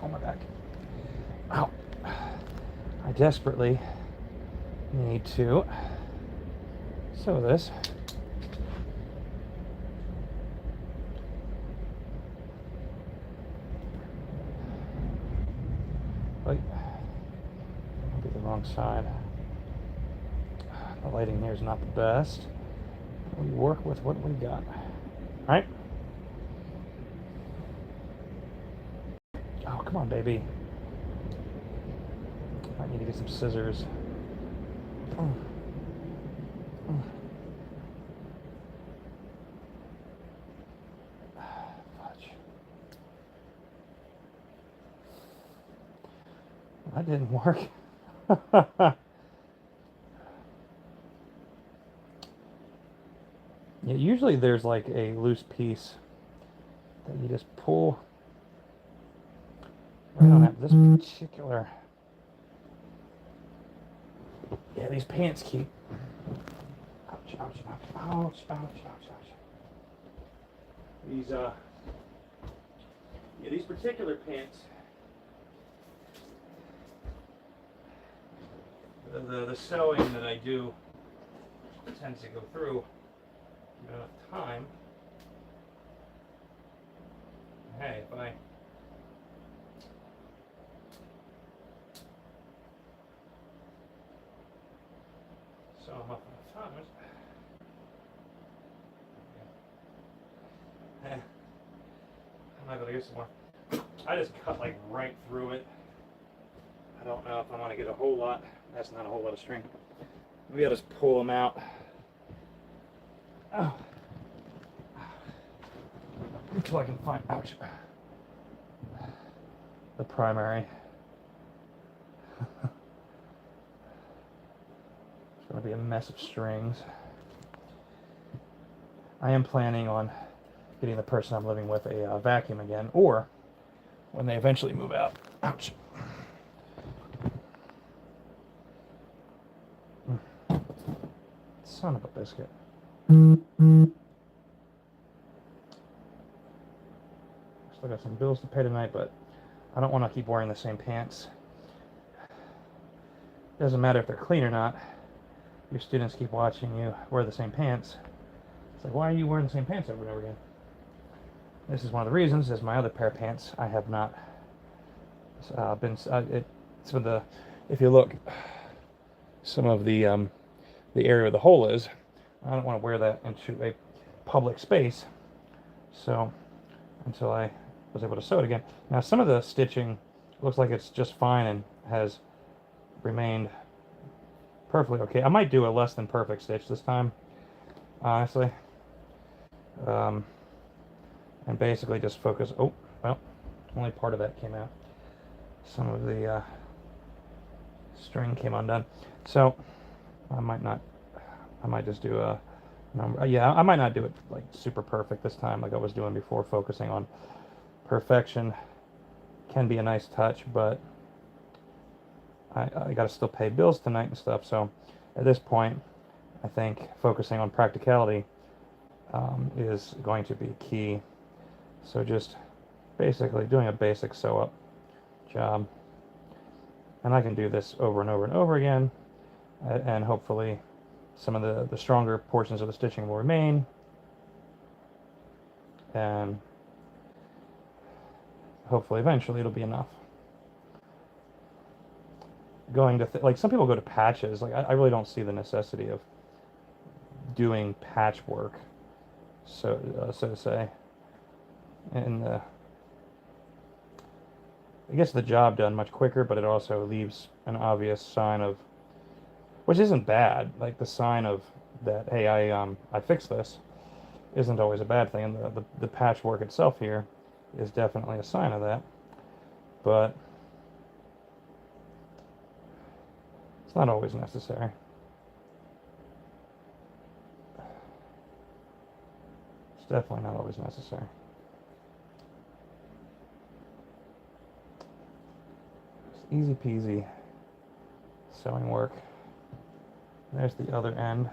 Oh, my back. Ow. I desperately need to sew this. Wait. I'll be the wrong side. The lighting here is not the best. We work with what we got. Alright. Oh, come on, baby. I need to get some scissors. Oh. Oh. Fudge. That didn't work. Yeah, usually there's like a loose piece that you just pull right on that. This particular, yeah, these pants keep. Ouch! Ouch! Ouch! Ouch! Ouch! Ouch! Ouch! These yeah, these particular pants. The sewing that I do tends to go through enough time. Hey, if I sew them up enough time, I'm not gonna get some more. I just cut like right through it. I don't know if I'm gonna get a whole lot. That's not a whole lot of string. Maybe I'll just pull them out. Oh. Until I can find, ouch, the primary. It's going to be a mess of strings. I am planning on getting the person I'm living with a vacuum again, or when they eventually move out. Ouch. Son of a biscuit. Still got some bills to pay tonight, but I don't want to keep wearing the same pants. Doesn't matter if they're clean or not. Your students keep watching you wear the same pants. It's like, why are you wearing the same pants over and over again? This is one of the reasons, as my other pair of pants, I have not been, some of the, if you look, some of the area where the hole is, I don't want to wear that into a public space. So, until I was able to sew it again. Now, some of the stitching looks like it's just fine and has remained perfectly okay. I might do a less than perfect stitch this time, honestly. And basically just focus. Oh, well, only part of that came out. Some of the string came undone. So I might not. I might just do a number. Yeah, I might not do it like super perfect this time, like I was doing before. Focusing on perfection can be a nice touch, but I got to still pay bills tonight and stuff. So at this point, I think focusing on practicality is going to be key. So just basically doing a basic sew up job, and I can do this over and over and over again, and hopefully some of the stronger portions of the stitching will remain, and hopefully eventually it'll be enough. Going to like some people go to patches. Like I really don't see the necessity of doing patchwork, so to say, and it gets the job done much quicker, but it also leaves an obvious sign of, which isn't bad. Like the sign of that, hey, I fixed this, isn't always a bad thing. And the patchwork itself here is definitely a sign of that, but it's not always necessary. It's definitely not always necessary. Just easy peasy sewing work. There's the other end.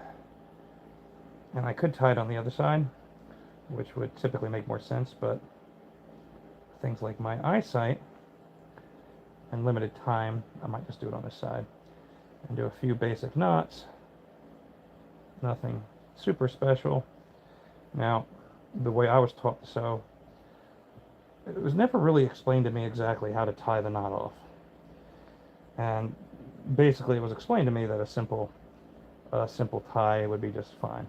And I could tie it on the other side, which would typically make more sense, but things like my eyesight and limited time, I might just do it on this side and do a few basic knots. Nothing super special. Now, the way I was taught to sew, it was never really explained to me exactly how to tie the knot off. And basically it was explained to me that a simple tie would be just fine.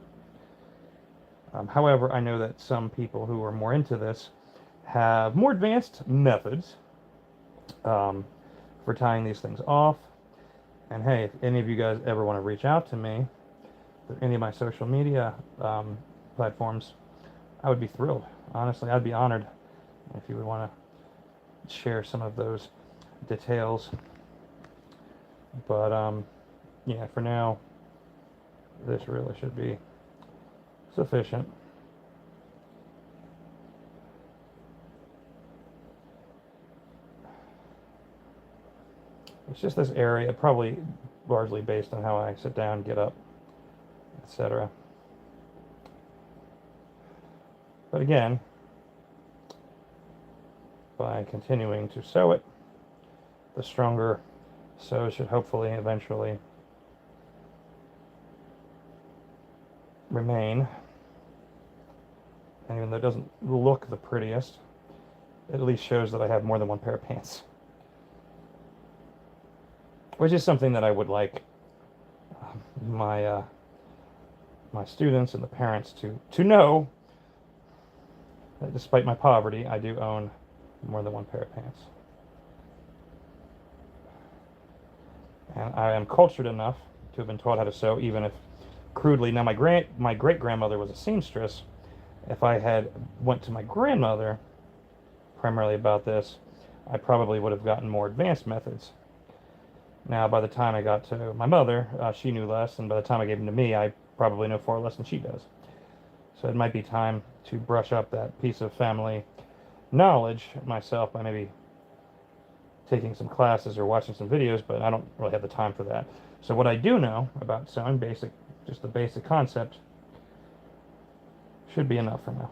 However, I know that some people who are more into this have more advanced methods for tying these things off. And hey, if any of you guys ever want to reach out to me through any of my social media platforms, I would be thrilled. Honestly, I'd be honored if you would want to share some of those details. But yeah, for now, this really should be sufficient. It's just this area, probably largely based on how I sit down, get up, etc. But again, by continuing to sew it, the stronger sew should hopefully eventually remain. And even though it doesn't look the prettiest, it at least shows that I have more than one pair of pants. Which is something that I would like my my students and the parents to know that despite my poverty, I do own more than one pair of pants. And I am cultured enough to have been taught how to sew, even if crudely. Now, my great-grandmother was a seamstress. If I had went to my grandmother primarily about this, I probably would have gotten more advanced methods. Now, by the time I got to my mother, she knew less, and by the time I gave them to me, I probably know far less than she does. So it might be time to brush up that piece of family knowledge myself by maybe taking some classes or watching some videos, but I don't really have the time for that. So what I do know about sewing, just the basic concept, should be enough for now.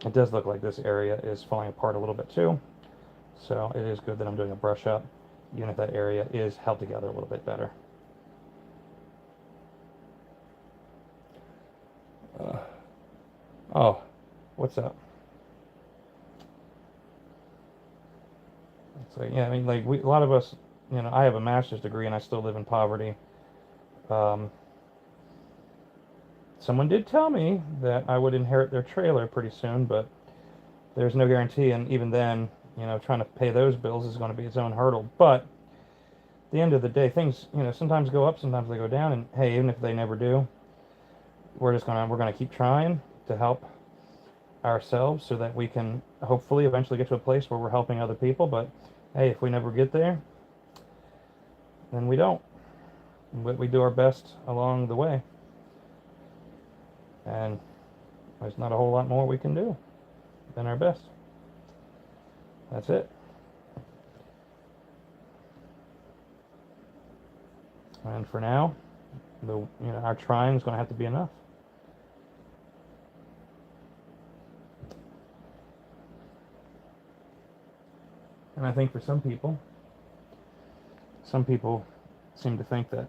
It does look like this area is falling apart a little bit too, so it is good that I'm doing a brush up, even if that area is held together a little bit better. Oh, what's up? So yeah, I mean, like a lot of us, you know, I have a master's degree and I still live in poverty. Someone did tell me that I would inherit their trailer pretty soon, but there's no guarantee, and even then, you know, trying to pay those bills is going to be its own hurdle. But at the end of the day, things, you know, sometimes go up, sometimes they go down, and hey, even if they never do, we're gonna keep trying to help ourselves so that we can hopefully eventually get to a place where we're helping other people. But hey, if we never get there, then we don't. But we do our best along the way. And there's not a whole lot more we can do than our best. That's it. And for now, our trying is going to have to be enough. And I think for some people seem to think that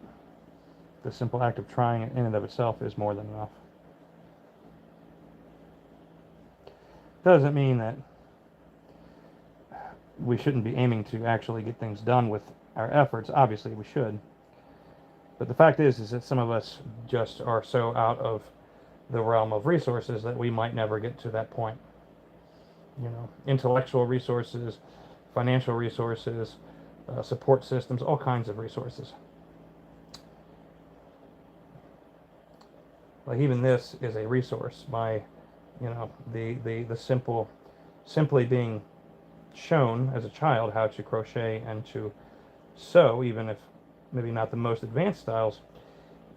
the simple act of trying in and of itself is more than enough. Doesn't mean that we shouldn't be aiming to actually get things done with our efforts. Obviously, we should. But the fact is that some of us just are so out of the realm of resources that we might never get to that point. You know, intellectual resources, financial resources, support systems, all kinds of resources. Like even this is a resource. Simply being shown as a child how to crochet and to sew, even if maybe not the most advanced styles,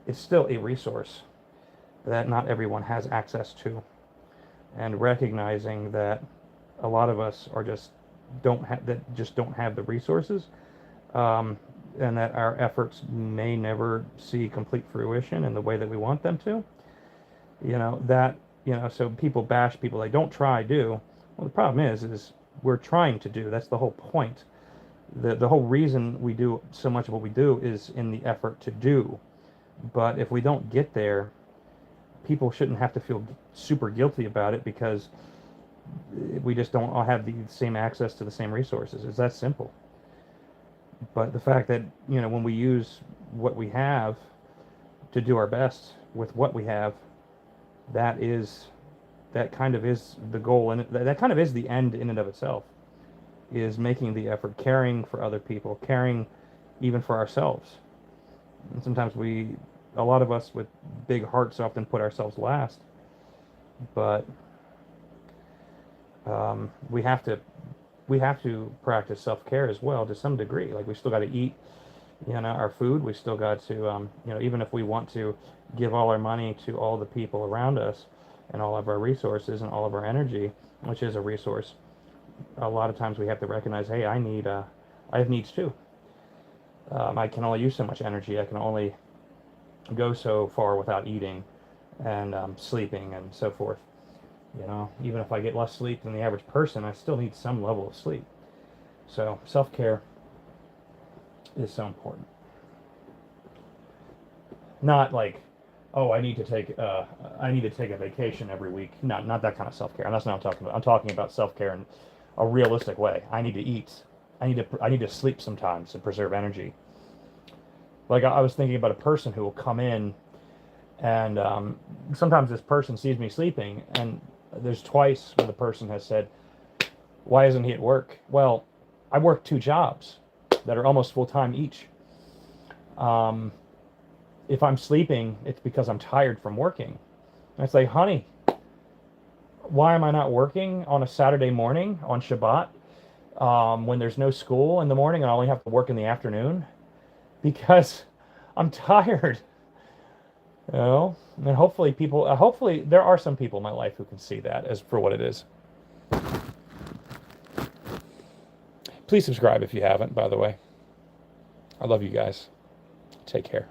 is still a resource that not everyone has access to. And recognizing that a lot of us are just don't have the resources, and that our efforts may never see complete fruition in the way that we want them to. So people bash people, they don't try, do. Well, the problem is we're trying to do. That's the whole point. The whole reason we do so much of what we do is in the effort to do. But if we don't get there, people shouldn't have to feel super guilty about it because we just don't all have the same access to the same resources. It's that simple. But the fact that, when we use what we have to do our best with what we have, that kind of is the goal, and that kind of is the end in and of itself, is making the effort, caring for other people, caring even for ourselves. And sometimes a lot of us with big hearts often put ourselves last, but we have to practice self-care as well to some degree. Like, we still got to eat, our food. We still got to, even if we want to give all our money to all the people around us and all of our resources and all of our energy, which is a resource, a lot of times we have to recognize, hey, I have needs too. I can only use so much energy. I can only go so far without eating and sleeping and so forth. Even if I get less sleep than the average person, I still need some level of sleep. So self-care is so important. Not like, oh, I need to take a vacation every week. Not that kind of self-care. That's not what I'm talking about. I'm talking about self-care in a realistic way. I need to eat. I need to sleep sometimes to preserve energy. Like, I was thinking about a person who will come in, and sometimes this person sees me sleeping, and there's twice where the person has said, why isn't he at work? Well, I work 2 jobs that are almost full-time each. If I'm sleeping, it's because I'm tired from working. And it's like, honey, why am I not working on a Saturday morning, on Shabbat, when there's no school in the morning and I only have to work in the afternoon? Because I'm tired. And hopefully there are some people in my life who can see that as for what it is. Please subscribe if you haven't, by the way. I love you guys. Take care.